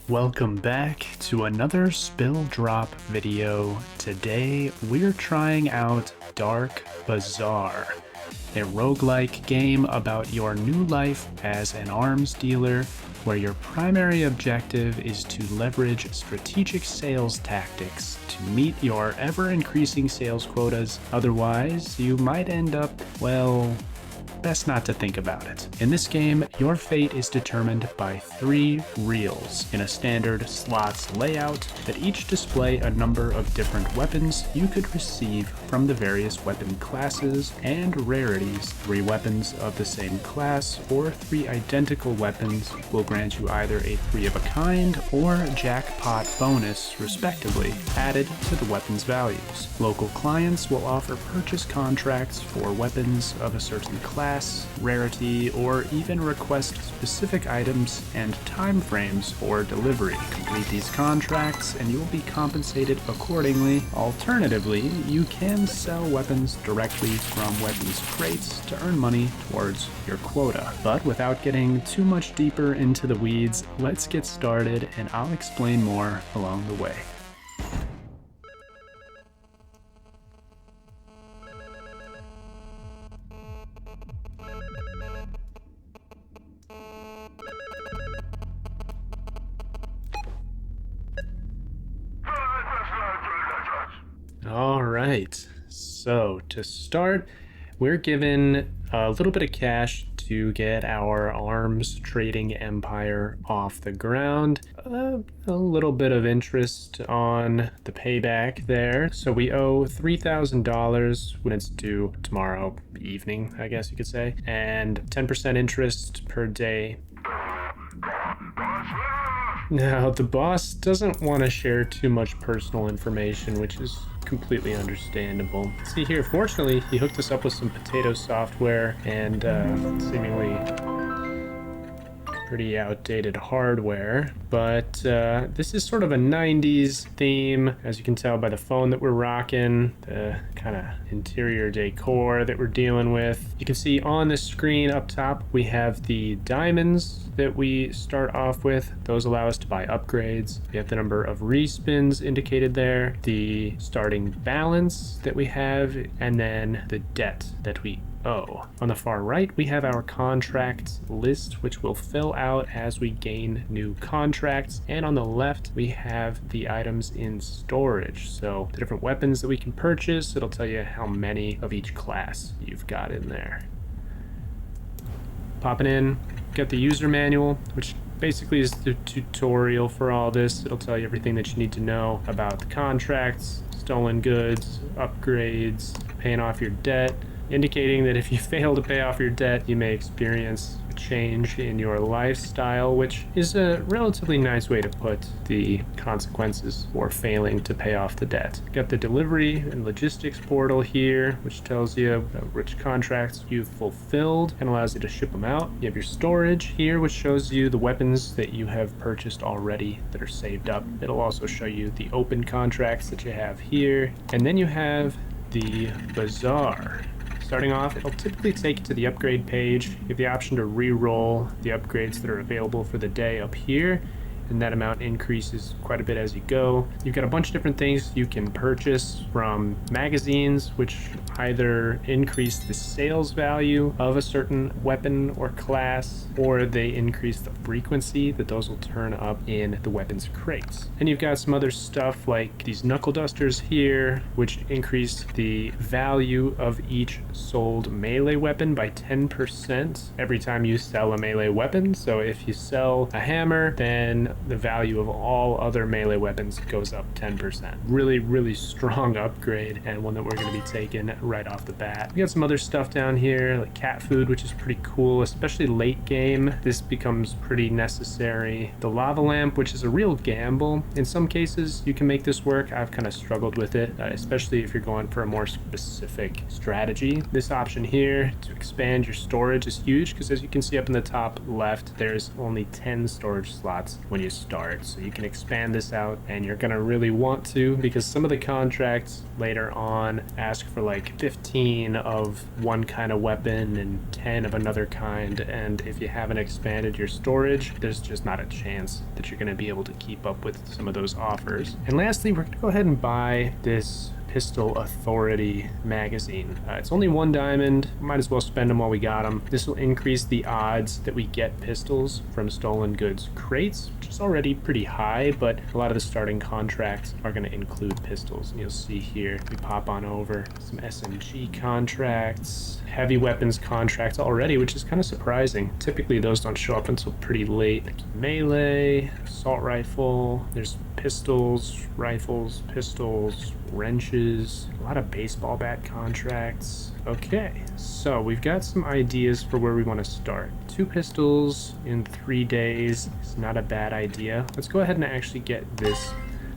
Welcome back to another Spill Drop video. Today we're trying out DarkBazaar, a roguelike game about your new life as an arms dealer, where your primary objective is to leverage strategic sales tactics to meet your ever-increasing sales quotas. Otherwise, you might end up, well, best not to think about it. In this game, your fate is determined by 3 reels in a standard slots layout that each display a number of different weapons you could receive from the various weapon classes and rarities. 3 weapons of the same class or 3 identical weapons will grant you either a 3 of a kind or jackpot bonus, respectively, added to the weapon's values. Local clients will offer purchase contracts for weapons of a certain class, rarity, or even request specific items and time frames for delivery. Complete these contracts and you will be compensated accordingly. Alternatively, you can sell weapons directly from weapons crates to earn money towards your quota. But without getting too much deeper into the weeds, let's get started and I'll explain more along the way. All right, so to start, we're given a little bit of cash to get our arms trading empire off the ground. A little bit of interest on the payback there. So we owe $3,000 when it's due tomorrow evening, I guess you could say, and 10% interest per day. Now, the boss doesn't want to share too much personal information, which is completely understandable. See here, fortunately, he hooked us up with some potato software and seemingly pretty outdated hardware, but this is sort of a 90s theme, as you can tell by the phone that we're rocking, the kind of interior decor that we're dealing with. You can see on the screen up top we have the diamonds that we start off with. Those allow us to buy upgrades. We have the number of respins indicated there, the starting balance that we have, and then the debt that we owe. On the far right, we have our contract list, which will fill out as we gain new contracts. And on the left, we have the items in storage. So the different weapons that we can purchase, it'll tell you how many of each class you've got in there. Popping in, got the user manual, which basically is the tutorial for all this. It'll tell you everything that you need to know about the contracts, stolen goods, upgrades, paying off your debt, indicating that if you fail to pay off your debt, you may experience a change in your lifestyle, which is a relatively nice way to put the consequences for failing to pay off the debt. Got the delivery and logistics portal here, which tells you about which contracts you've fulfilled and allows you to ship them out. You have your storage here, which shows you the weapons that you have purchased already that are saved up. It'll also show you the open contracts that you have here. And then you have the bazaar. Starting off, it'll typically take you to the upgrade page. You have the option to re-roll the upgrades that are available for the day up here, and that amount increases quite a bit as you go. You've got a bunch of different things you can purchase, from magazines, which either increase the sales value of a certain weapon or class, or they increase the frequency that those will turn up in the weapons crates. And you've got some other stuff like these knuckle dusters here, which increase the value of each sold melee weapon by 10% every time you sell a melee weapon. So if you sell a hammer, then the value of all other melee weapons goes up 10%. Really, really strong upgrade, and one that we're going to be taking right off the bat. We got some other stuff down here, like cat food, which is pretty cool, especially late game. This becomes pretty necessary. The lava lamp, which is a real gamble. In some cases, you can make this work. I've kind of struggled with it, especially if you're going for a more specific strategy. This option here to expand your storage is huge, because as you can see up in the top left, there's only 10 storage slots when you start, so you can expand this out, and you're gonna really want to, because some of the contracts later on ask for like 15 of one kind of weapon and 10 of another kind, and if you haven't expanded your storage, there's just not a chance that you're going to be able to keep up with some of those offers. And lastly, we're going to go ahead and buy this Pistol Authority magazine. It's only 1 diamond. Might as well spend them while we got them. This will increase the odds that we get pistols from stolen goods crates, which is already pretty high, but a lot of the starting contracts are going to include pistols. And you'll see here, we pop on over some SMG contracts, heavy weapons contracts already, which is kind of surprising. Typically those don't show up until pretty late. Melee, assault rifle, there's pistols, rifles, pistols, wrenches, a lot of baseball bat contracts. Okay, so we've got some ideas for where we want to start. 2 pistols in 3 days is not a bad idea. Let's go ahead and actually get this,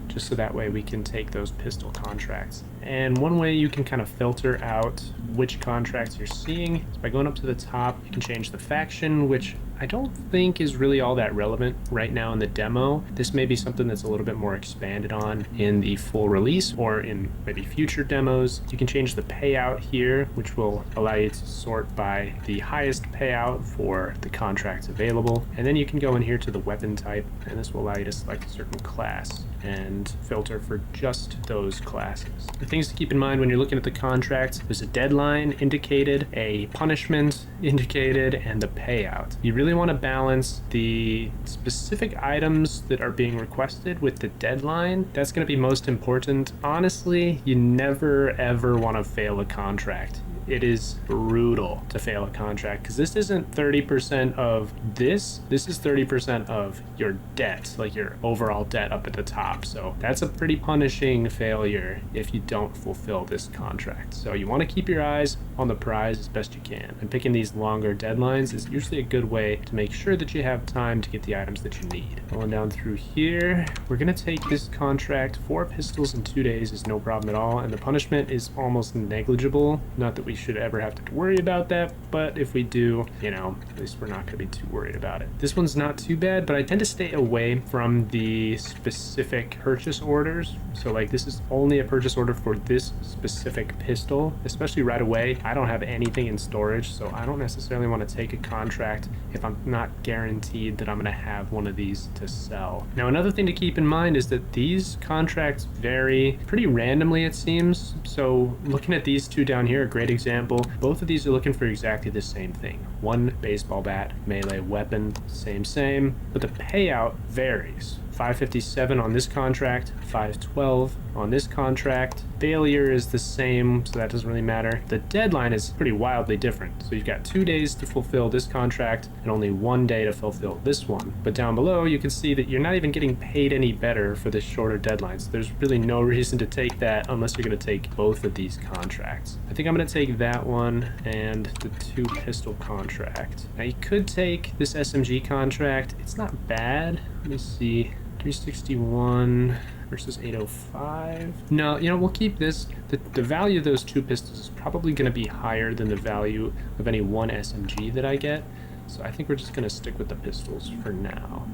just so that way we can take those pistol contracts. And one way you can kind of filter out which contracts you're seeing is by going up to the top. You can change the faction, which I don't think is really all that relevant right now in the demo. This may be something that's a little bit more expanded on in the full release or in maybe future demos. You can change the payout here, which will allow you to sort by the highest payout for the contracts available. And then you can go in here to the weapon type, and this will allow you to select a certain class and filter for just those classes. The things to keep in mind when you're looking at the contracts, there's a deadline indicated, a punishment indicated, and the payout. You really want to balance the specific items that are being requested with the deadline. That's going to be most important. Honestly, you never ever want to fail a contract. It is brutal to fail a contract because this isn't 30% of this is 30% of your debt, like your overall debt up at the top. So that's a pretty punishing failure if you don't fulfill this contract. So you want to keep your eyes on the prize as best you can, and picking these longer deadlines is usually a good way to make sure that you have time to get the items that you need. Going down through here, we're going to take this contract. 4 pistols in 2 days is no problem at all, and the punishment is almost negligible. Not that we should ever have to worry about that, but if we do, you know, at least we're not going to be too worried about it. This one's not too bad, but I tend to stay away from the specific purchase orders. So like, this is only a purchase order for this specific pistol, especially right away. I don't have anything in storage, so I don't necessarily want to take a contract if I'm not guaranteed that I'm going to have one of these to sell. Now, another thing to keep in mind is that these contracts vary pretty randomly, it seems. So looking at these 2 down here, a great example. Both of these are looking for exactly the same thing. 1 baseball bat, melee weapon, same, but the payout varies. 557 on this contract, 512 on this contract. Failure is the same, so that doesn't really matter. The deadline is pretty wildly different. So you've got 2 days to fulfill this contract and only 1 day to fulfill this one. But down below, you can see that you're not even getting paid any better for this shorter deadline. So there's really no reason to take that unless you're going to take both of these contracts. I think I'm going to take that one and the 2 pistol contract. Now you could take this SMG contract. It's not bad. Let me see. 361 versus 805. No, you know, we'll keep this. The value of those 2 pistols is probably going to be higher than the value of any 1 SMG that I get. So I think we're just going to stick with the pistols for now.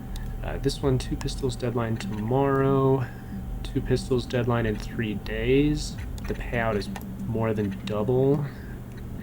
This one, 2 pistols deadline tomorrow. 2 pistols deadline in 3 days. The payout is more than double.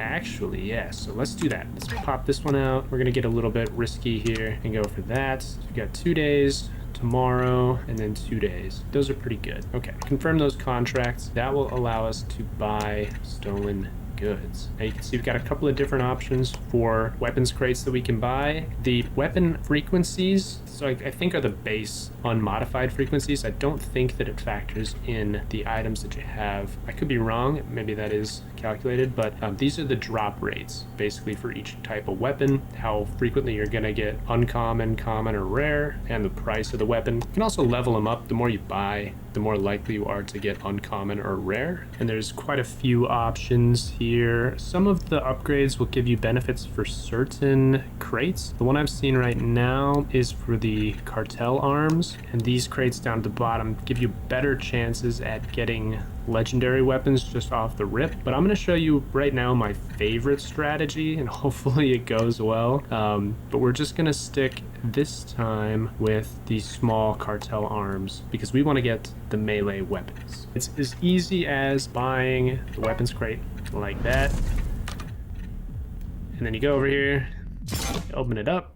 Actually, yes. So let's do that. Let's pop this one out. We're going to get a little bit risky here and go for that. So we've got 2 days. Tomorrow, and then 2 days. Those are pretty good. Okay, confirm those contracts. That will allow us to buy stolen goods. Now you can see we've got a couple of different options for weapons crates that we can buy. The weapon frequencies, so I think are the base unmodified frequencies. I don't think that it factors in the items that you have. I could be wrong, maybe that is calculated, but these are the drop rates basically for each type of weapon, how frequently you're gonna get uncommon, common, or rare, and the price of the weapon. You can also level them up. The more you buy, the more likely you are to get uncommon or rare. And there's quite a few options here. Some of the upgrades will give you benefits for certain crates. The one I've seen right now is for the cartel arms, and these crates down at the bottom give you better chances at getting legendary weapons just off the rip, but I'm going to show you right now my favorite strategy, and hopefully it goes well. But we're just going to stick this time with the small cartel arms because we want to get the melee weapons. It's as easy as buying the weapons crate like that, and then you go over here, open it up.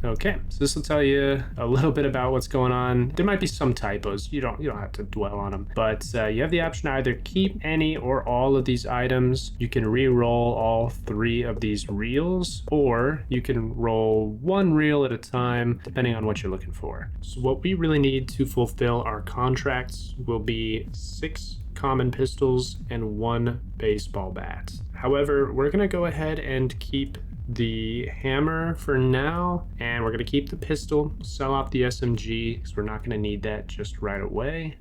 Okay, so this will tell you a little bit about what's going on. There might be some typos. You don't have to dwell on them, but you have the option to either keep any or all of these items. You can re-roll all 3 of these reels, or you can roll 1 reel at a time, depending on what you're looking for. So what we really need to fulfill our contracts will be 6 common pistols and 1 baseball bat. However, we're gonna go ahead and keep the hammer for now, and we're going to keep the pistol, sell off the SMG because we're not going to need that just right away,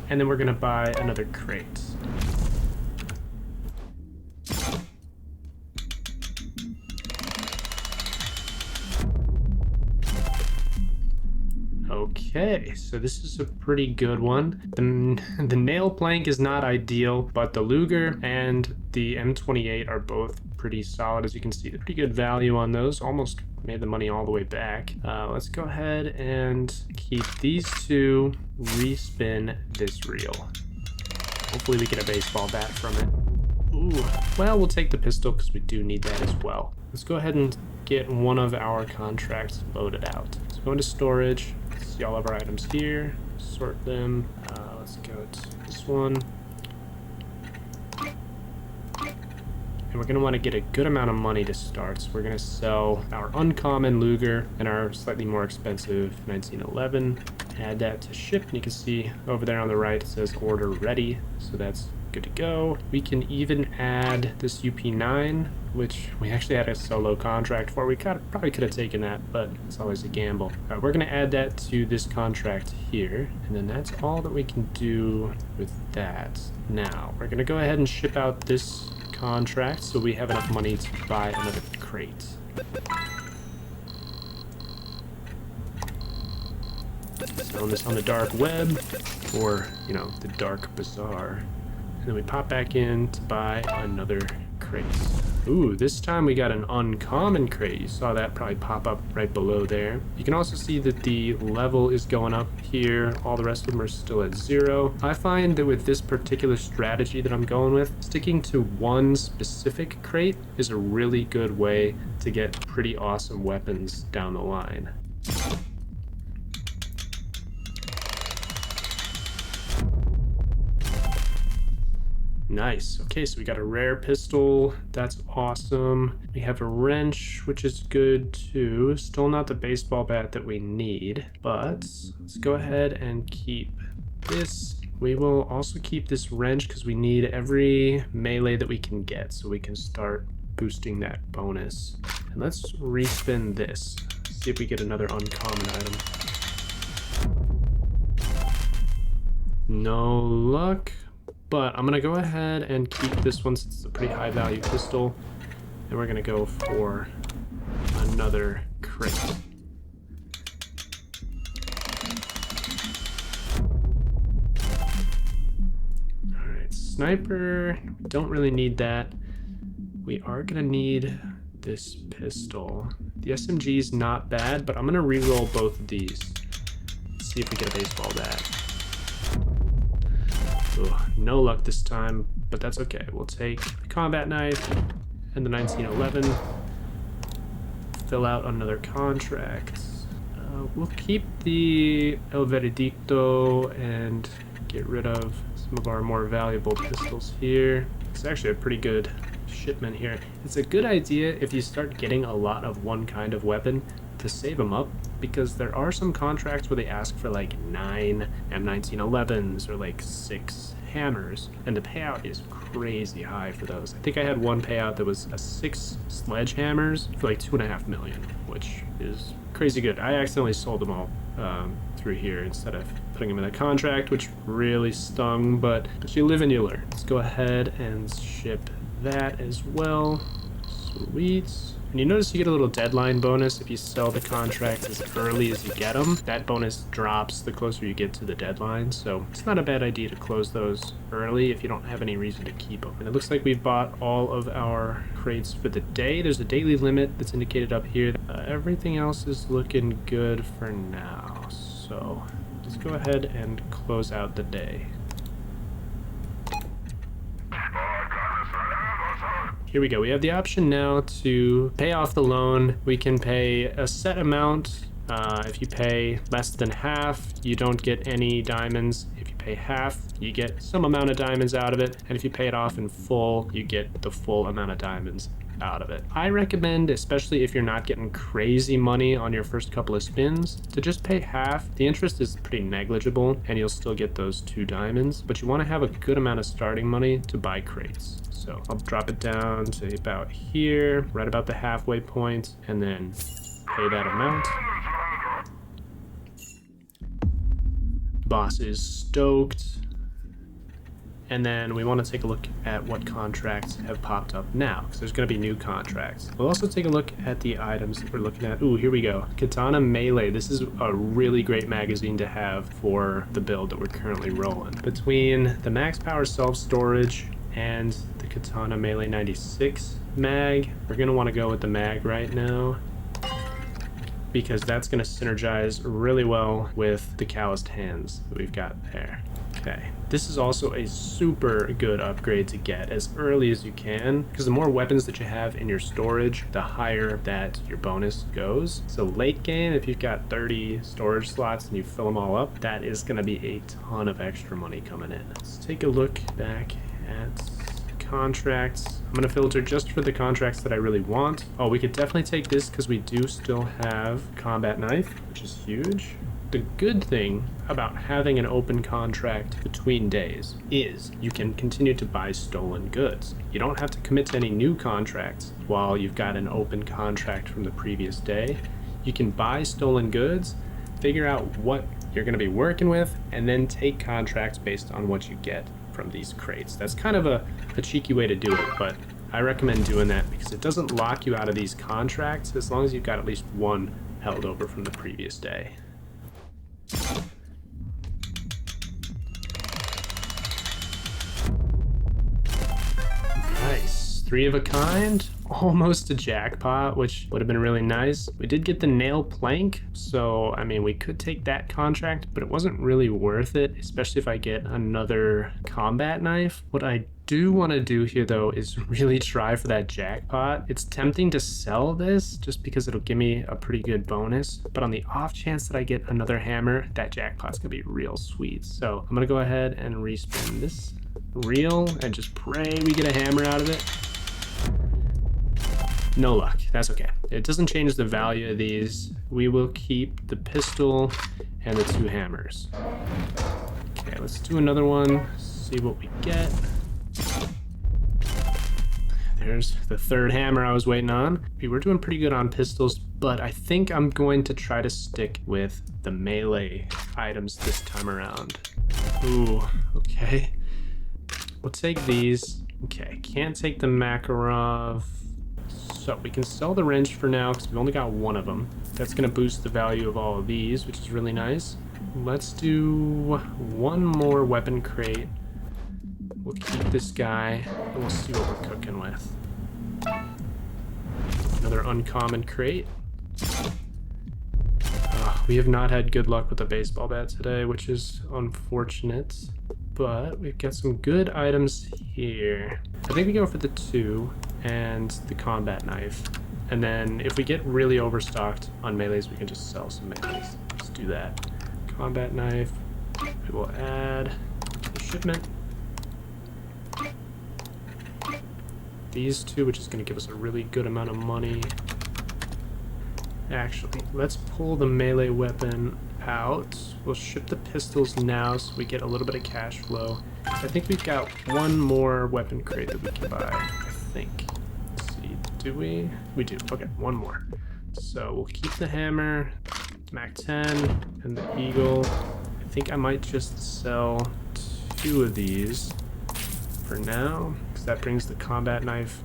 and then we're going to buy another crate. Okay, so this is a pretty good one. The nail plank is not ideal, but the Luger and the M28 are both pretty solid. As you can see, pretty good value on those. Almost made the money all the way back. Let's go ahead and keep these 2, respin this reel. Hopefully we get a baseball bat from it. Ooh, well, we'll take the pistol because we do need that as well. Let's go ahead and get one of our contracts loaded out. Let's go into storage. See all of our items here, sort them. Let's go to this one. And we're gonna wanna get a good amount of money to start. So we're gonna sell our uncommon Luger and our slightly more expensive 1911. Add that to ship, and you can see over there on the right, it says order ready. So that's good to go. We can even add this UP9, which we actually had a solo contract for. We probably could have taken that, but it's always a gamble. We're going to add that to this contract here, and then that's all that we can do with that. Now, we're going to go ahead and ship out this contract so we have enough money to buy another crate. Selling this on the dark web, or, you know, the DarkBazaar. And then we pop back in to buy another crate. Ooh, this time we got an uncommon crate. You saw that probably pop up right below there. You can also see that the level is going up here. All the rest of them are still at 0. I find that with this particular strategy that I'm going with, sticking to one specific crate is a really good way to get pretty awesome weapons down the line. Nice. Okay, so we got a rare pistol. That's awesome. We have a wrench, which is good too. Still not the baseball bat that we need, but let's go ahead and keep this. We will also keep this wrench because we need every melee that we can get so we can start boosting that bonus. And let's respin this. See if we get another uncommon item. No luck. But I'm gonna go ahead and keep this one since it's a pretty high value pistol. And we're gonna go for another crate. Alright, sniper, don't really need that. We are gonna need this pistol. The SMG is not bad, but I'm gonna re-roll both of these. Let's see if we get a baseball bat. No luck this time, but that's okay. We'll take the combat knife and the 1911. Fill out another contract. We'll keep the El Veredicto and get rid of some of our more valuable pistols here. It's actually a pretty good shipment here. It's a good idea if you start getting a lot of one kind of weapon to save them up, because there are some contracts where they ask for like 9 M1911s or like 6 hammers, and the payout is crazy high for those. I think I had one payout that was 6 sledgehammers for like 2.5 million, which is crazy good. I accidentally sold them all through here instead of putting them in a contract, which really stung, but you live and you learn. Let's go ahead and ship that as well. Sweet. And you notice you get a little deadline bonus if you sell the contracts as early as you get them. That bonus drops the closer you get to the deadline, so it's not a bad idea to close those early if you don't have any reason to keep them. And it looks like we've bought all of our crates for the day. There's a daily limit that's indicated up here. Everything else is looking good for now, so let's go ahead and close out the day. Here we go. We have the option now to pay off the loan. We can pay a set amount. If you pay less than half, you don't get any diamonds. If you pay half, you get some amount of diamonds out of it. And if you pay it off in full, you get the full amount of diamonds out of it. I recommend, especially if you're not getting crazy money on your first couple of spins, to just pay half. The interest is pretty negligible and you'll still get those 2 diamonds, but you want to have a good amount of starting money to buy crates. So I'll drop it down to about here, right about the halfway point, and then pay that amount. Boss is stoked. And then we want to take a look at what contracts have popped up now, because there's going to be new contracts. We'll also take a look at the items that we're looking at. Ooh, here we go. Katana Melee. This is a really great magazine to have for the build that we're currently rolling. Between the max power self-storage and the Katana Melee 96 mag, we're going to want to go with the mag right now, because that's going to synergize really well with the calloused hands that we've got there. Okay, this is also a super good upgrade to get as early as you can, because the more weapons that you have in your storage, the higher that your bonus goes. So late game, if you've got 30 storage slots and you fill them all up, that is going to be a ton of extra money coming in. Let's take a look back at contracts. I'm going to filter just for the contracts that I really want. Oh, we could definitely take this because we do still have combat knife, which is huge. The good thing about having an open contract between days is you can continue to buy stolen goods. You don't have to commit to any new contracts while you've got an open contract from the previous day. You can buy stolen goods, figure out what you're going to be working with, and then take contracts based on what you get from these crates. That's kind of a cheeky way to do it, but I recommend doing that because it doesn't lock you out of these contracts as long as you've got at least one held over from the previous day. Nice. 3 of a kind. Almost a jackpot, which would have been really nice. We did get the nail plank, so I mean we could take that contract, but it wasn't really worth it, especially if I get another combat knife. What I do want to do here though is really try for that jackpot. It's tempting to sell this just because it'll give me a pretty good bonus, but on the off chance that I get another hammer, that jackpot's gonna be real sweet. So I'm gonna go ahead and respin this reel and just pray we get a hammer out of it. No luck. That's okay. It doesn't change the value of these. We will keep the pistol and the 2 hammers. Okay, let's do another one, see what we get. There's the 3rd hammer I was waiting on. We were doing pretty good on pistols, but I think I'm going to try to stick with the melee items this time around. Ooh, okay. We'll take these. Okay, can't take the Makarov. So we can sell the wrench for now because we've only got 1 of them. That's going to boost the value of all of these, which is really nice. Let's do 1 more weapon crate. We'll keep this guy and we'll see what we're cooking with. Another uncommon crate. We have not had good luck with the baseball bat today, which is unfortunate, but we've got some good items here. I think we go for the 2 and the combat knife, and then if we get really overstocked on melees, we can just sell some melees. Let's do that. Combat knife, we will add the shipment. These 2, which is going to give us a really good amount of money. Actually, let's pull the melee weapon out. We'll ship the pistols now so we get a little bit of cash flow. I think we've got 1 more weapon crate that we can buy, I think. Let's see, do we? We do. Okay, 1 more. So we'll keep the hammer, Mac 10, and the eagle. I think I might just sell 2 of these for now, because that brings the combat knife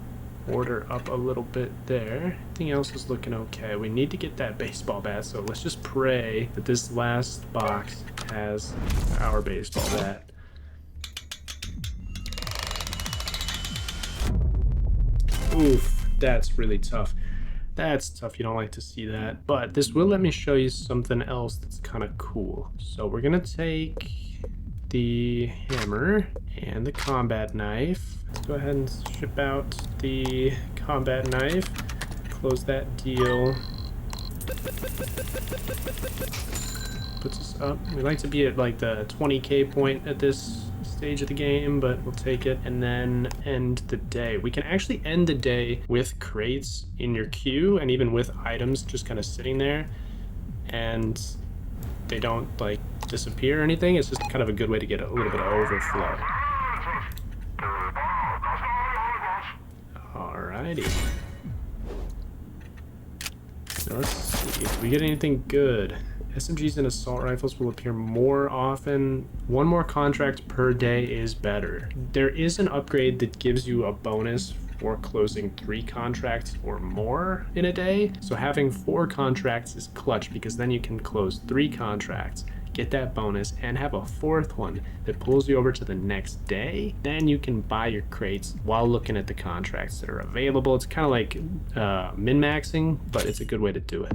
order up a little bit there. Everything else is looking okay. We need to get that baseball bat, so let's just pray that this last box has our baseball bat. Oof, that's really tough. That's tough, you don't like to see that. But this will let me show you something else that's kind of cool. So we're gonna take the hammer and the combat knife. Let's go ahead and ship out the combat knife. Close that deal. Puts us up. We like to be at like the 20k point at this stage of the game, but we'll take it. And then end the day. We can actually end the day with crates in your queue and even with items just kind of sitting there, and they don't like disappear or anything. It's just kind of a good way to get a little bit of overflow. Alrighty. Now let's see if we get anything good. SMGs and assault rifles will appear more often. One more contract per day is better. There is an upgrade that gives you a bonus for closing 3 contracts or more in a day. So having 4 contracts is clutch, because then you can close 3 contracts, get that bonus, and have a 4th one that pulls you over to the next day. Then you can buy your crates while looking at the contracts that are available. It's kind of like min-maxing, but it's a good way to do it.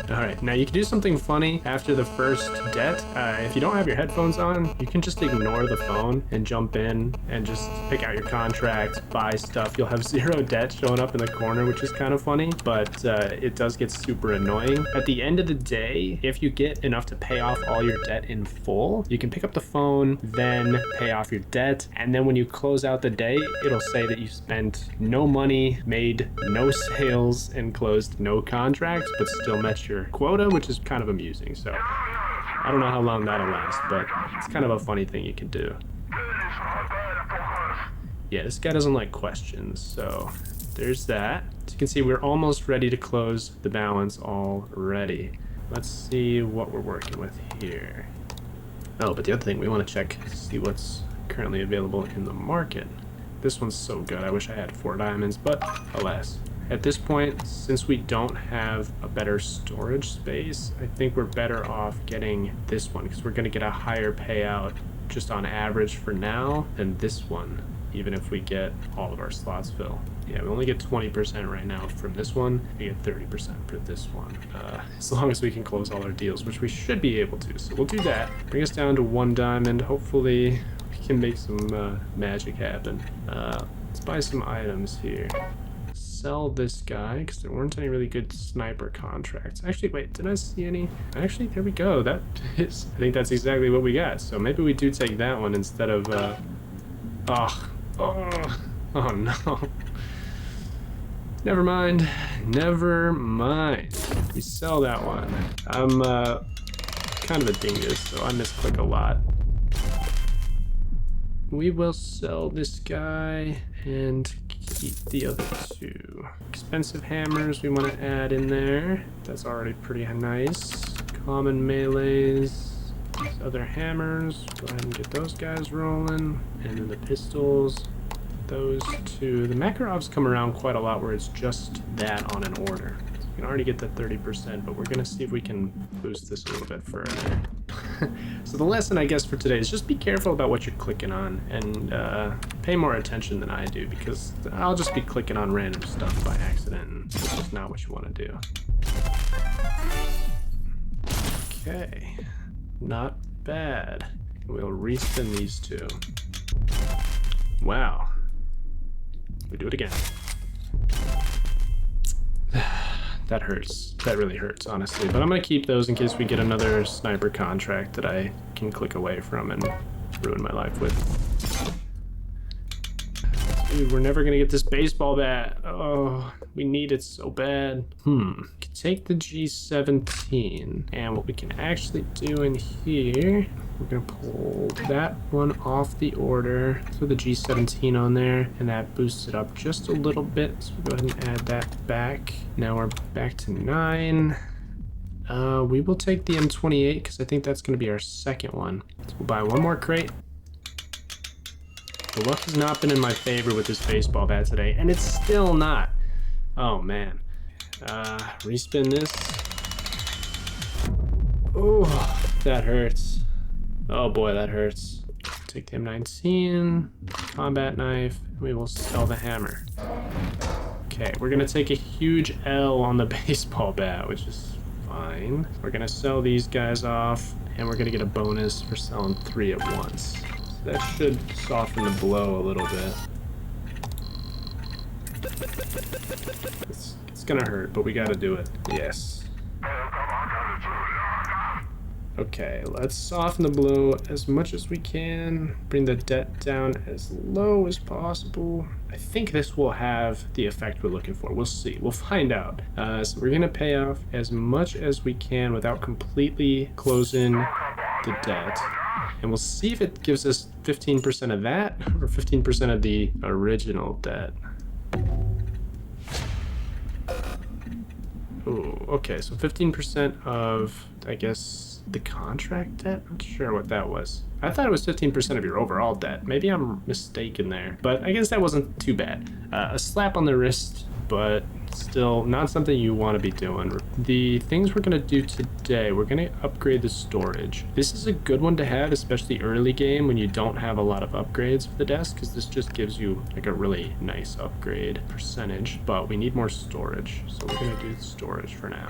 Alright, now you can do something funny after the first debt. If you don't have your headphones on, you can just ignore the phone and jump in and just pick out your contract, buy stuff. You'll have 0 debt showing up in the corner, which is kind of funny, but it does get super annoying. At the end of the day, if you get enough to pay off all your debt in full, you can pick up the phone, then pay off your debt, and then when you close out the day, it'll say that you spent no money, made no sales, and closed no contracts, but still met your quota, which is kind of amusing. So I don't know how long that'll last, but it's kind of a funny thing you can do. Yeah, this guy doesn't like questions, so there's that. As you can see, we're almost ready to close the balance already. Let's see what we're working with here. Oh, but the other thing we want to check to see what's currently available in the market. This one's so good. I wish I had 4 diamonds, but alas. At this point, since we don't have a better storage space, I think we're better off getting this one, because we're going to get a higher payout just on average for now than this one, even if we get all of our slots filled. Yeah, we only get 20% right now from this one. We get 30% for this one, as long as we can close all our deals, which we should be able to. So we'll do that. Bring us down to 1 diamond. Hopefully we can make some magic happen. Let's buy some items here. Sell this guy, because there weren't any really good sniper contracts. Actually, wait, did I see any? Actually, there we go. That is, I think that's exactly what we got. So maybe we do take that one instead of, oh no. Never mind. Never mind. We sell that one. I'm kind of a dingus, so I misclick a lot. We will sell this guy and keep the other 2. Expensive hammers we want to add in there. That's already pretty nice. Common melees. These other hammers. Go ahead and get those guys rolling. And then the pistols. Those 2. The Makarovs come around quite a lot where it's just that on an order. So we can already get the 30%, but we're going to see if we can boost this a little bit further. So the lesson, I guess, for today is just be careful about what you're clicking on, and pay more attention than I do, because I'll just be clicking on random stuff by accident, and it's just not what you want to do. Okay, not bad. We'll respin these 2. Wow. We do it again. That hurts. That really hurts, honestly. But I'm going to keep those in case we get another sniper contract that I can click away from and ruin my life with. Dude, we're never going to get this baseball bat. Oh, we need it so bad. Could take the G17. And what we can actually do in here, we're going to pull that one off the order. Throw the G17 on there, and that boosts it up just a little bit. So we'll go ahead and add that back. Now we're back to 9. We will take the M28 because I think that's going to be our second one. So we'll buy 1 more crate. The luck has not been in my favor with this baseball bat today, and it's still not. Oh man. Respin this. Oh, that hurts. Oh boy, that hurts. Take the M19, combat knife, we will sell the hammer. Okay, we're gonna take a huge L on the baseball bat, which is fine. We're gonna sell these guys off, and we're gonna get a bonus for selling 3 at once. So that should soften the blow a little bit. It's gonna hurt, but we gotta do it. Yes. Okay, let's soften the blow as much as we can. Bring the debt down as low as possible. I think this will have the effect we're looking for. We'll see. We'll find out. So we're gonna pay off as much as we can without completely closing the debt. And we'll see if it gives us 15% of that or 15% of the original debt. Ooh, okay, so 15% of, I guess, the contract debt? Not sure what that was. I thought it was 15% of your overall debt. Maybe I'm mistaken there, but I guess that wasn't too bad. A slap on the wrist, but still not something you want to be doing. The things we're going to do today, we're going to upgrade the storage. This is a good one to have, especially early game when you don't have a lot of upgrades for the desk, because this just gives you like a really nice upgrade percentage, but we need more storage. So we're going to do the storage for now.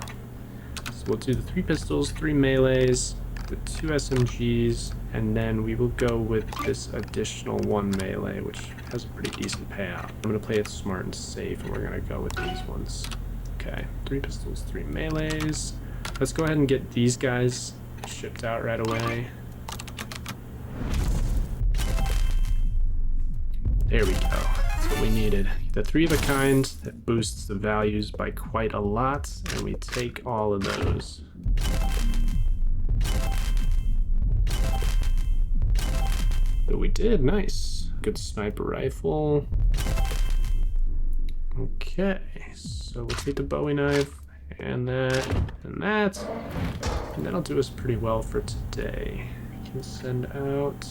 So we'll do the 3 pistols, 3 melees, the 2 SMGs, and then we will go with this additional 1 melee, which has a pretty decent payout. I'm gonna play it smart and safe, and we're gonna go with these ones. Okay, 3 pistols, 3 melees. Let's go ahead and get these guys shipped out right away. There we go. That's what we needed. The 3 of a kind that boosts the values by quite a lot, and we take all of those. But we did, nice. Good sniper rifle. Okay, so we'll take the Bowie knife and that and that, and that'll do us pretty well for today. We can send out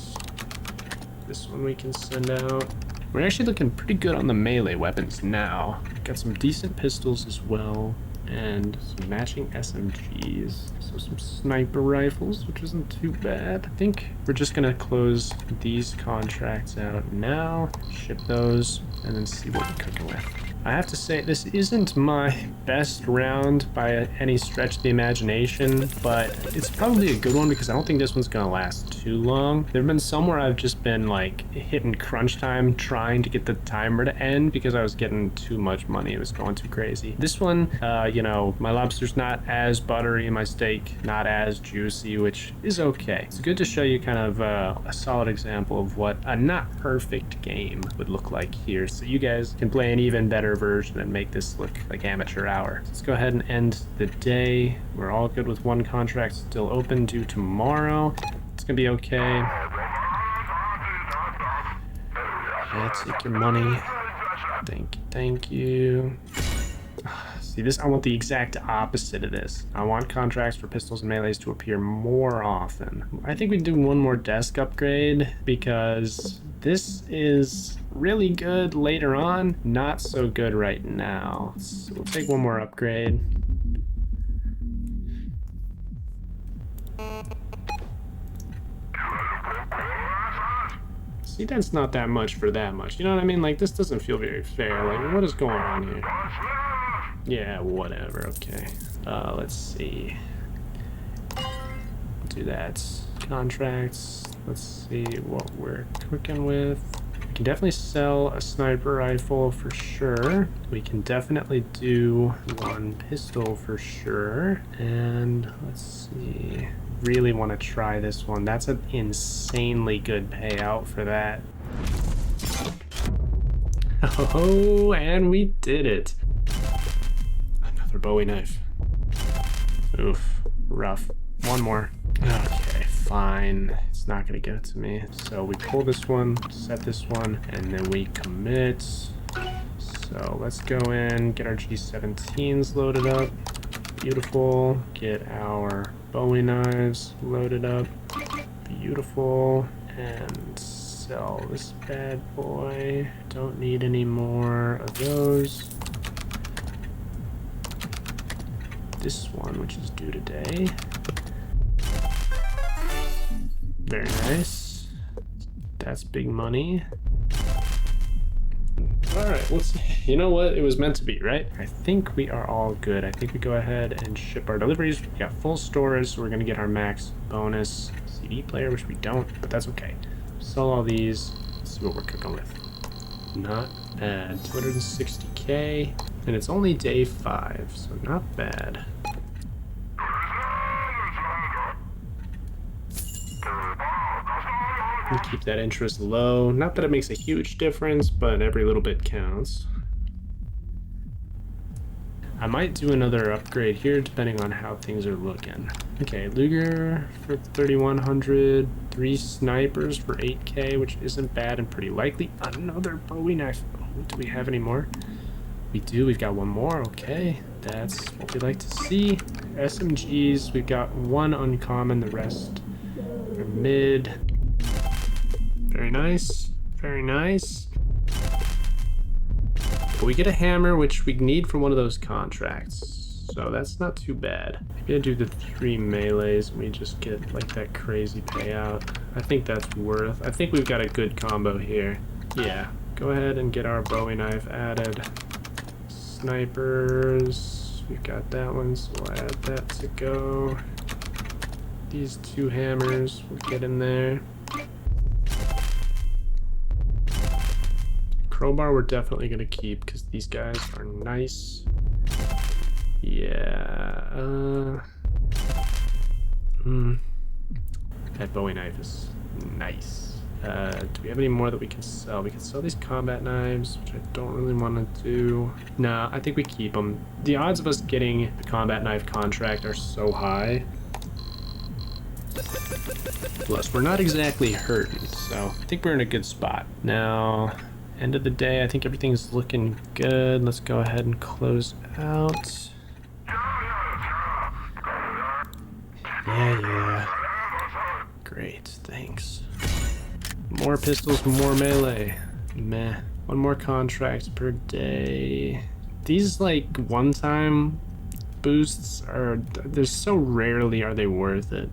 this one. We can send out. We're actually looking pretty good on the melee weapons now. Got some decent pistols as well, and some matching SMGs. So some sniper rifles, which isn't too bad. I think we're just gonna close these contracts out now, ship those, and then see what we're cooking with. I have to say, this isn't my best round by any stretch of the imagination, but it's probably a good one because I don't think this one's gonna last too long. There have been some where I've just been like hitting crunch time trying to get the timer to end because I was getting too much money. It was going too crazy. This one, you know, my lobster's not as buttery, my steak not as juicy, which is okay. It's good to show you kind of a solid example of what a not perfect game would look like here, so you guys can play an even better version and make this look like amateur hour. Let's go ahead and end the day. We're all good with 1 contract still open due tomorrow. It's gonna be okay. Yeah, take your money. Thank you. See this, I want the exact opposite of this. I want contracts for pistols and melees to appear more often. I think we do 1 more desk upgrade because this is really good later on, not so good right now. So we'll take 1 more upgrade. See, that's not that much for that much. You know what I mean? Like, this doesn't feel very fair. Like, what is going on here? Yeah, whatever, okay. Let's see. Do that. Contracts. Let's see what we're cooking with. We can definitely sell a sniper rifle for sure. We can definitely do 1 pistol for sure. And let's see. Really want to try this one. That's an insanely good payout for that. Oh, and we did it. Another Bowie knife. Oof, rough. 1 more. Okay, fine. It's not gonna give it to me. So we pull this one, set this one, and then we commit. So let's go in, get our G17s loaded up. Beautiful. Get our Bowie knives loaded up. Beautiful. And sell this bad boy. Don't need any more of those. This one, which is due today. Very nice. That's big money. All right, you know what? It was meant to be, right? I think we are all good. I think we go ahead and ship our deliveries. We got full storage, so we're gonna get our max bonus CD player, which we don't, but that's okay. Sell all these. Let's see what we're cooking with. Not bad. 260K, and it's only day 5, so not bad. And keep that interest low. Not that it makes a huge difference, but every little bit counts. I might do another upgrade here depending on how things are looking. Okay, Luger for 3,100, 3 snipers for 8K, which isn't bad and pretty likely. Another Bowie knife. Oh, do we have any more? We do, we've got one more, okay. That's what we like to see. SMGs, we've got one uncommon, the rest are mid. Very nice, very nice. But we get a hammer, which we need for one of those contracts. So that's not too bad. Maybe I do the 3 melees and we just get like that crazy payout. I think that's worth. I think we've got a good combo here. Yeah, go ahead and get our Bowie knife added. Snipers, we've got that one, so we'll add that to go. These 2 hammers, we'll get in there. Crowbar we're definitely gonna keep because these guys are nice. Yeah. That Bowie knife is nice. Do we have any more that we can sell? We can sell these combat knives, which I don't really want to do. Nah, I think we keep them. The odds of us getting the combat knife contract are so high. Plus, we're not exactly hurting, so I think we're in a good spot. Now, end of the day, I think everything's looking good. Let's go ahead and close out. Yeah. Great, thanks. More pistols, more melee. Meh. 1 more contract per day. These, like, one-time boosts are... They're so rarely are they worth it.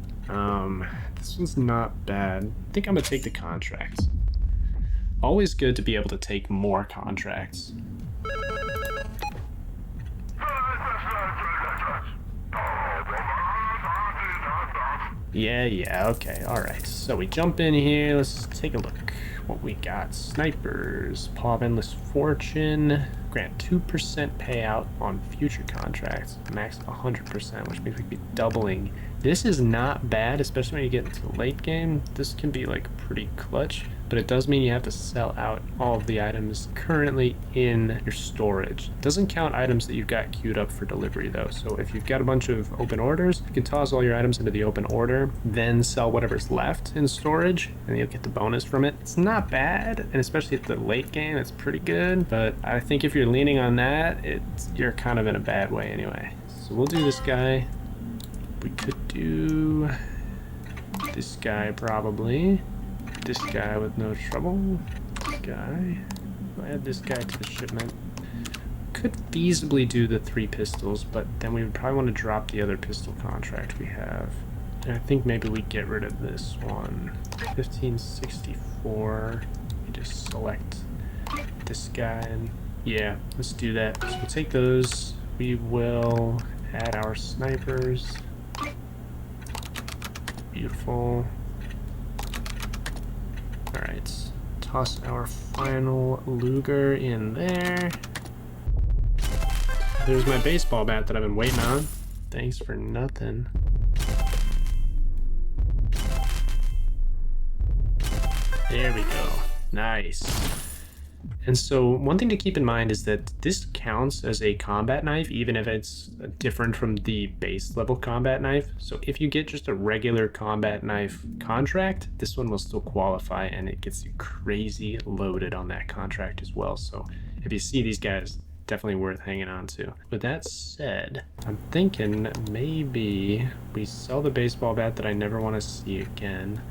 This one's not bad. I think I'm gonna take the contracts. Always good to be able to take more contracts. Yeah, okay, alright. So we jump in here, let's take a look what we got. Snipers, Paw of Endless Fortune, grant 2% payout on future contracts, max 100%, which means we'd be doubling. This is not bad, especially when you get into the late game. This can be like pretty clutch, but it does mean you have to sell out all of the items currently in your storage. It doesn't count items that you've got queued up for delivery though. So if you've got a bunch of open orders, you can toss all your items into the open order, then sell whatever's left in storage, and you'll get the bonus from it. It's not bad, and especially at the late game, it's pretty good, but I think if you're leaning on that, you're kind of in a bad way anyway. So we'll do this guy. We could do this guy probably. This guy with no trouble. This guy. I'll add this guy to the shipment. Could feasibly do the 3 pistols, but then we would probably want to drop the other pistol contract we have. And I think maybe we get rid of this one. 1564. We just select this guy and yeah, let's do that. So we'll take those. We will add our snipers. Beautiful. Alright, toss our final Luger in there. There's my baseball bat that I've been waiting on. Thanks for nothing. There we go. Nice. And so one thing to keep in mind is that this counts as a combat knife, even if it's different from the base level combat knife. So if you get just a regular combat knife contract, this one will still qualify and it gets you crazy loaded on that contract as well. So if you see these guys, definitely worth hanging on to. With that said, I'm thinking maybe we sell the baseball bat that I never want to see again.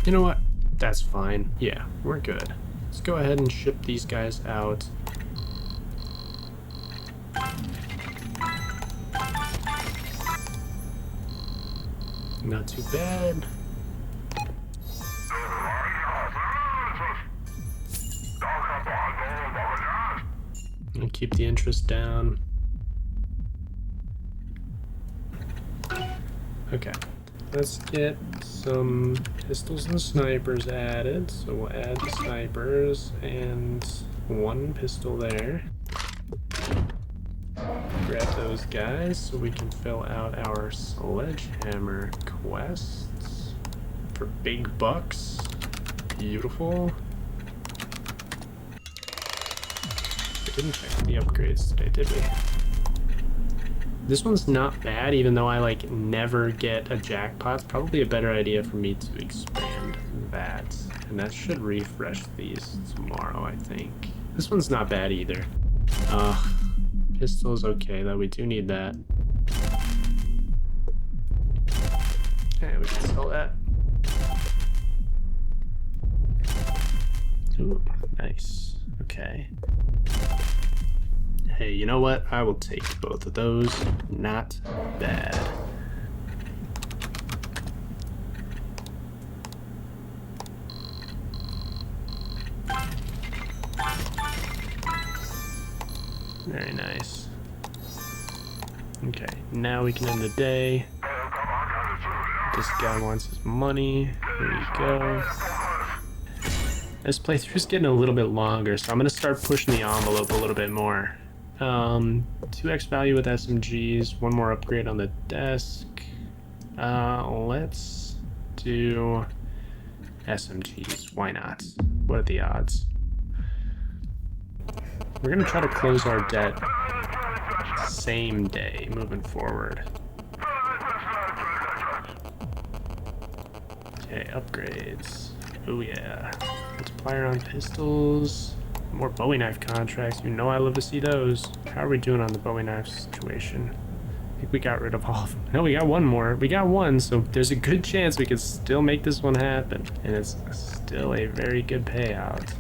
You know what? That's fine. Yeah, we're good. Let's go ahead and ship these guys out. Not too bad. And keep the interest down. Okay, let's get some pistols and snipers added. So we'll add the snipers and one pistol there. Grab those guys so we can fill out our sledgehammer quests for big bucks. Beautiful. We didn't check the upgrades today, did we? This one's not bad, even though I like never get a jackpot. It's probably a better idea for me to expand that. And that should refresh these tomorrow, I think. This one's not bad either. Pistol's okay, though. We do need that. Okay, we can sell that. Ooh, nice. Okay. Hey, you know what? I will take both of those. Not bad. Very nice. Okay, now we can end the day. This guy wants his money. Here we go. This playthrough's getting a little bit longer, so I'm gonna start pushing the envelope a little bit more. 2x value with SMGs, one more upgrade on the desk. Let's do SMGs. Why not? What are the odds? We're gonna try to close our debt same day moving forward. Okay, upgrades. Oh yeah. Multiplier on pistols. More Bowie knife contracts. You know I love to see those. How are we doing on the Bowie knife situation? I think we got rid of all of them. No, we got one more. We got one, so there's a good chance we could still make this one happen. And it's still a very good payout.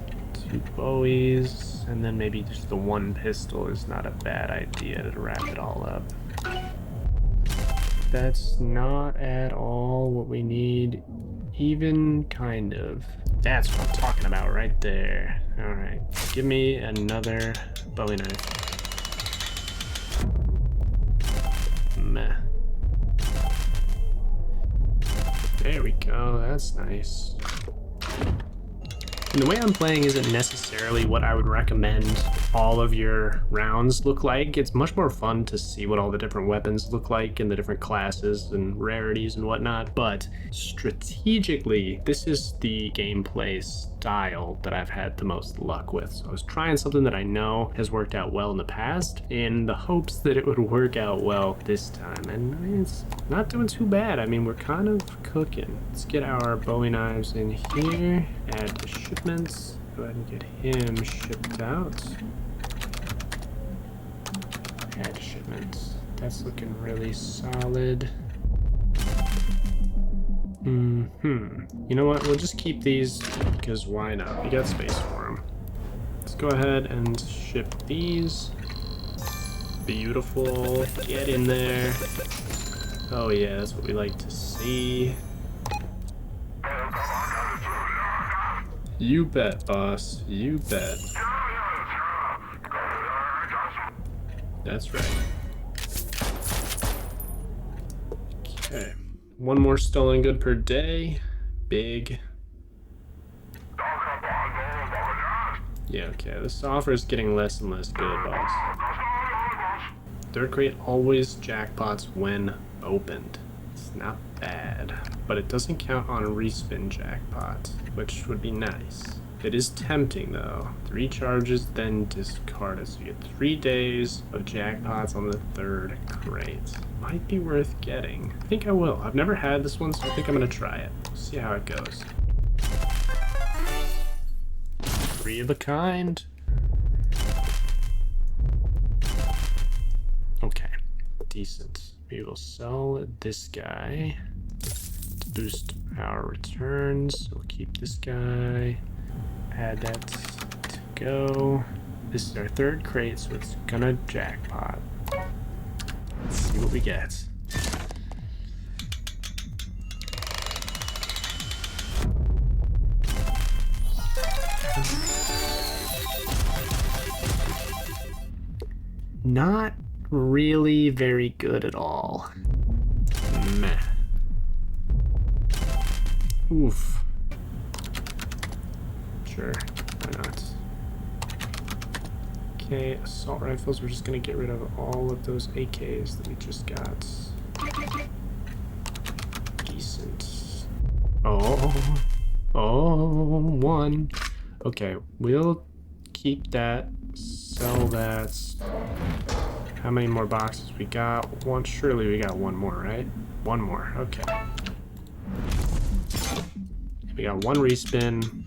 2 Bowies, and then maybe just the one pistol is not a bad idea to wrap it all up. That's not at all what we need, even kind of. That's what I'm talking about right there. All right, give me another Bowie knife. Meh. There we go, that's nice. And the way I'm playing isn't necessarily what I would recommend all of your rounds look like. It's much more fun to see what all the different weapons look like and the different classes and rarities and whatnot. But strategically, this is the gameplay style that I've had the most luck with. So I was trying something that I know has worked out well in the past in the hopes that it would work out well this time. And I mean, it's not doing too bad. I mean, we're kind of cooking. Let's get our Bowie knives in here, add to shipments. Go ahead and get him shipped out. Add to shipments. That's looking really solid. You know what? We'll just keep these because why not? We got space for them. Let's go ahead and ship these. Beautiful. Get in there. Oh yeah, that's what we like to see. You bet, boss. You bet. That's right. Okay. One more stolen good per day. Big. Yeah, okay. This offer is getting less and less good, boss. Third crate always jackpots when opened. It's not bad, but it doesn't count on a respin jackpot, which would be nice. It is tempting though. 3 charges, then discard it. So you get 3 days of jackpots on the third crate. Might be worth getting. I think I will. I've never had this one, so I think I'm gonna try it. See how it goes. 3 of a kind. Okay, decent. We will sell this guy to boost our returns. We'll keep this guy. Add that to go. This is our third crate, so it's gonna jackpot. Let's see what we get. Not really very good at all. Meh. Oof. Sure, why not? Okay, assault rifles. We're just gonna get rid of all of those AKs that we just got. Decent. One. Okay, we'll keep that. Sell that. How many more boxes we got? One. Surely we got one more, right? One more. Okay. We got one respin.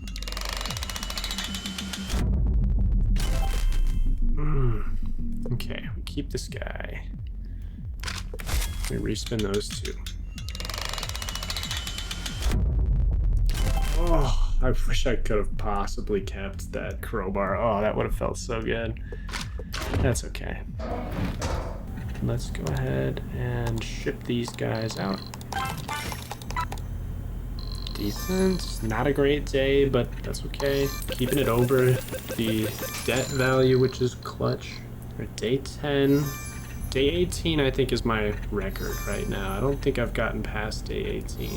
Okay, we keep this guy. We respin those two. Oh, I wish I could have possibly kept that crowbar. Oh, that would have felt so good. That's okay. Let's go ahead and ship these guys out. Decent. Not a great day, but that's okay. Keeping it over the debt value, which is clutch. Or day 10. Day 18, I think, is my record right now. I don't think I've gotten past day 18.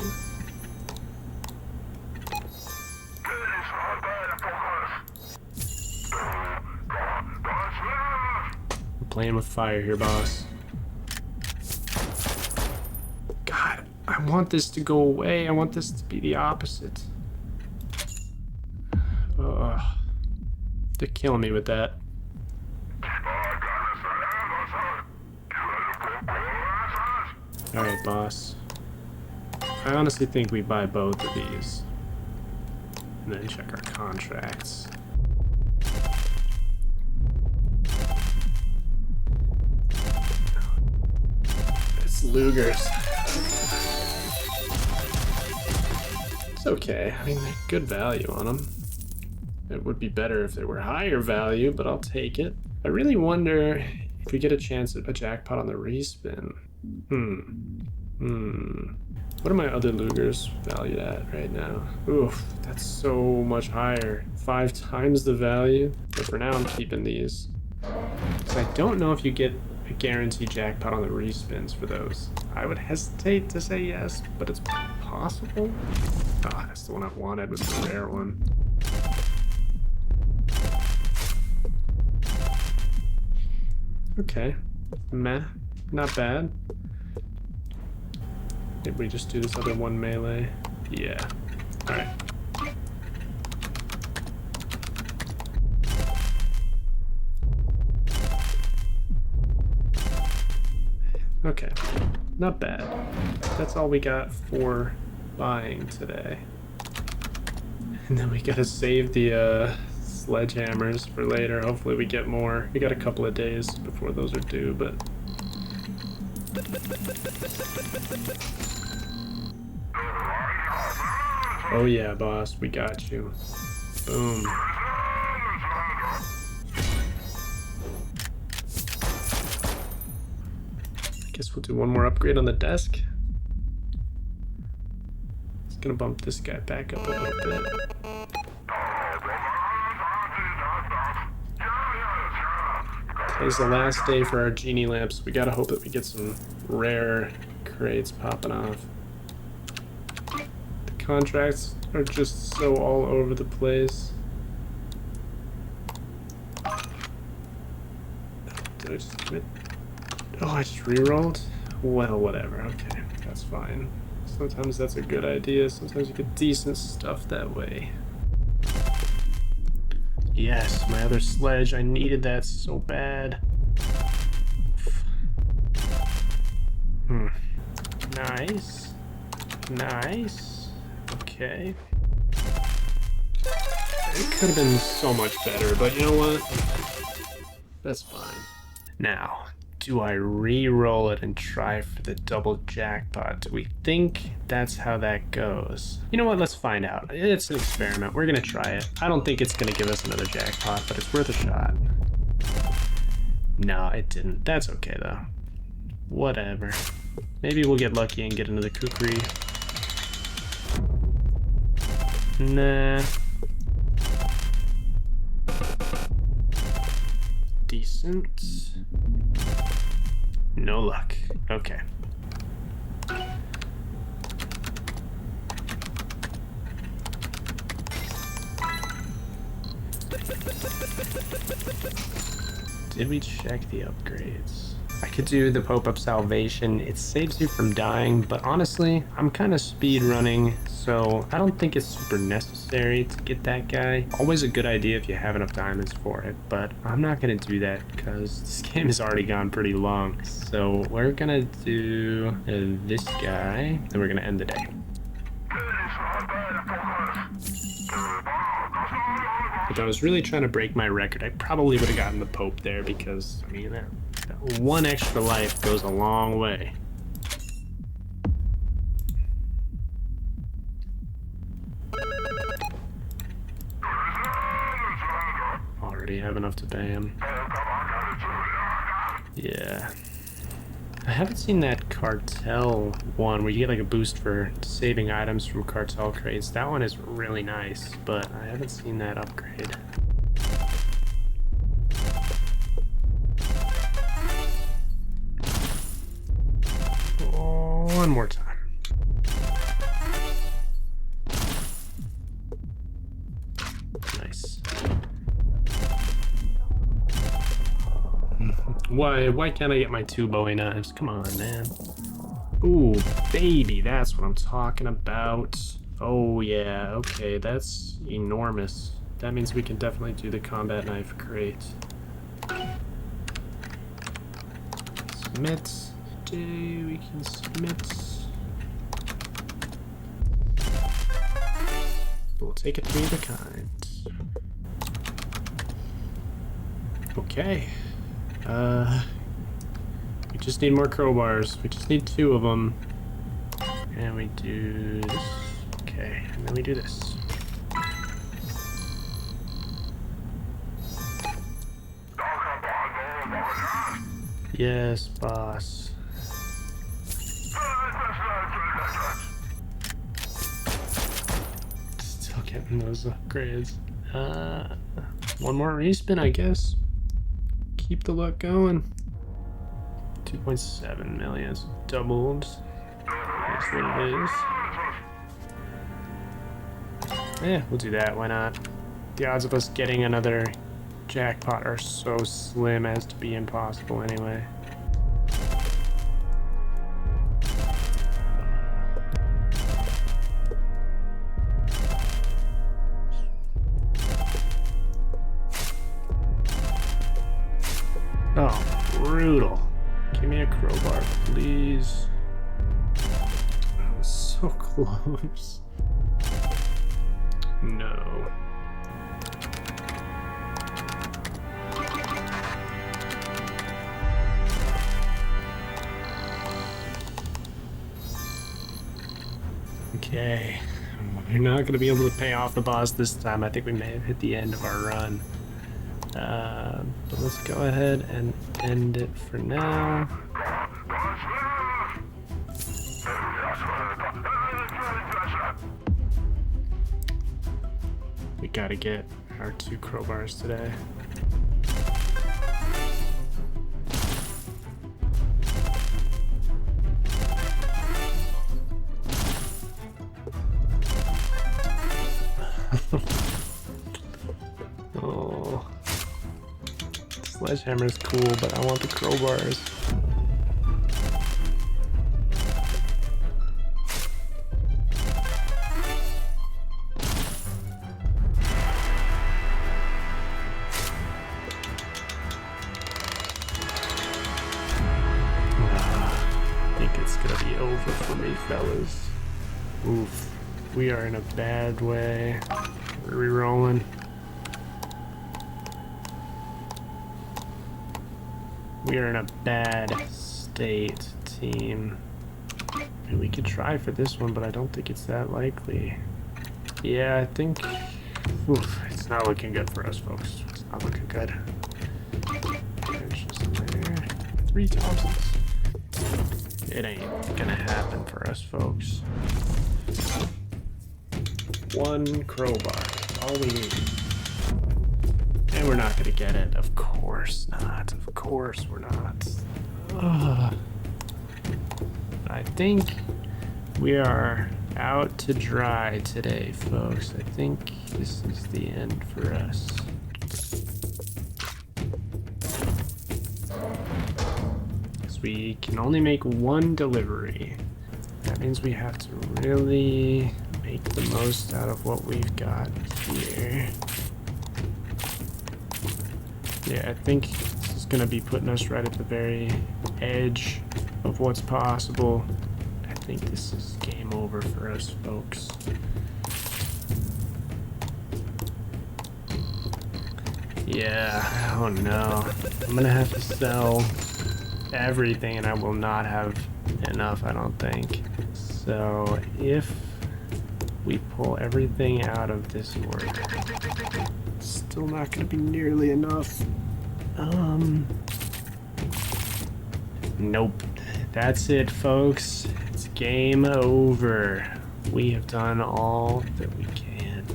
I'm playing with fire here, boss. God, I want this to go away. I want this to be the opposite. They're killing me with that. Alright, boss. I honestly think we buy both of these. And then check our contracts. It's Lugers. It's okay. I mean, good value on them. It would be better if they were higher value, but I'll take it. I really wonder if we get a chance at a jackpot on the respin. What are my other Lugers valued at right now? Oof, that's so much higher. 5 times the value. But for now, I'm keeping these. So I don't know if you get a guaranteed jackpot on the respins for those. I would hesitate to say yes, but it's possible. Ah, that's the one I wanted, was the rare one. Okay, meh, not bad. Did we just do this other one melee? Yeah. Alright. Okay. Not bad. That's all we got for buying today. And then we gotta save the sledgehammers for later. Hopefully we get more. We got a couple of days before those are due, but... Oh yeah, boss, we got you. Boom. Guess we'll do one more upgrade on the desk. It's gonna bump this guy back up a little bit. Today's the last day for our genie lamps. We gotta hope that we get some rare crates popping off. The contracts are just so all over the place. Did I just commit? Oh, I just rerolled? Well, whatever. Okay, that's fine. Sometimes that's a good idea. Sometimes you get decent stuff that way. Yes, my other sledge. I needed that so bad. Nice. Nice. Okay. It could have been so much better, but you know what? That's fine. Now, do I re-roll it and try for the double jackpot? Do we think that's how that goes? You know what? Let's find out. It's an experiment. We're gonna try it. I don't think it's gonna give us another jackpot, but it's worth a shot. No, it didn't. That's okay though. Whatever. Maybe we'll get lucky and get into the kukri. Nah. Decent. No luck. Okay. Did we check the upgrades? I could do the Pope Up Salvation. It saves you from dying, but honestly, I'm kind of speed running, so I don't think it's super necessary to get that guy. Always a good idea if you have enough diamonds for it, but I'm not gonna do that because this game has already gone pretty long. So we're gonna do this guy, and we're gonna end the day. If I was really trying to break my record, I probably would have gotten the Pope there because, I mean, that one extra life goes a long way. Already have enough to pay him. Yeah. I haven't seen that cartel one where you get like a boost for saving items from cartel crates. That one is really nice, but I haven't seen that upgrade. Oh, one more time. Nice. Why can't I get my 2 Bowie knives? Come on, man. Ooh, baby, that's what I'm talking about. Oh yeah, okay, that's enormous. That means we can definitely do the combat knife. Great. Submit. We can submit. We'll take it to be the kind. Okay. We just need more crowbars. We just need 2 of them. And we do this. Okay, and then we do this. Yes, boss. Still getting those upgrades. One more respin, I guess. Keep the luck going. 2.7 million. It's doubled. That's what it is. Yeah, we'll do that. Why not? The odds of us getting another jackpot are so slim as to be impossible anyway. Oh, brutal. Give me a crowbar, please. That was so close. No. Okay. We're not going to be able to pay off the boss this time. I think we may have hit the end of our run. But let's go ahead and end it for now. We gotta get our 2 crowbars today. Oh. Sledgehammer is cool, but I want the crowbars. I think it's gonna be over for me, fellas. Oof. We are in a bad way. We're re-rolling. We are in a bad state, team. And we could try for this one, but I don't think it's that likely. Yeah, I think... Oof, it's not looking good for us, folks. It's not looking good. There's just there. 3,000. It ain't gonna happen for us, folks. One crowbar. All we need. And we're not gonna get it. Of course not. Of course we're not. Ugh. I think we are out to dry today, folks. I think this is the end for us. Because we can only make one delivery. That means we have to really make the most out of what we've got here. Yeah, I think this is gonna be putting us right at the very edge of what's possible. I think this is game over for us, folks. Yeah, oh no. I'm gonna have to sell everything and I will not have enough, I don't think. So if we pull everything out of this order, it's still not gonna be nearly enough. Nope. That's it, folks. It's game over. We have done all that we can.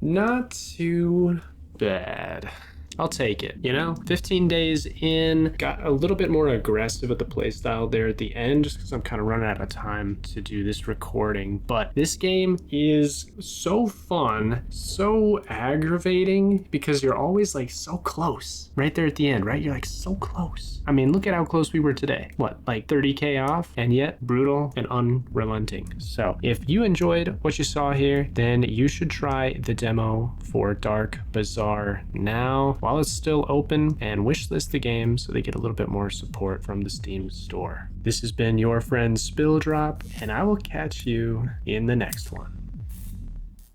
Not too bad. I'll take it, you know? 15 days in, got a little bit more aggressive with the playstyle there at the end, just because I'm kind of running out of time to do this recording. But this game is so fun, so aggravating, because you're always like so close. Right there at the end, right? You're like so close. I mean, look at how close we were today. What, like 30K off? And yet brutal and unrelenting. So if you enjoyed what you saw here, then you should try the demo for DarkBazaar now, while it's still open, and wishlist the game so they get a little bit more support from the Steam store. This has been your friend Spilldrop, and I will catch you in the next one.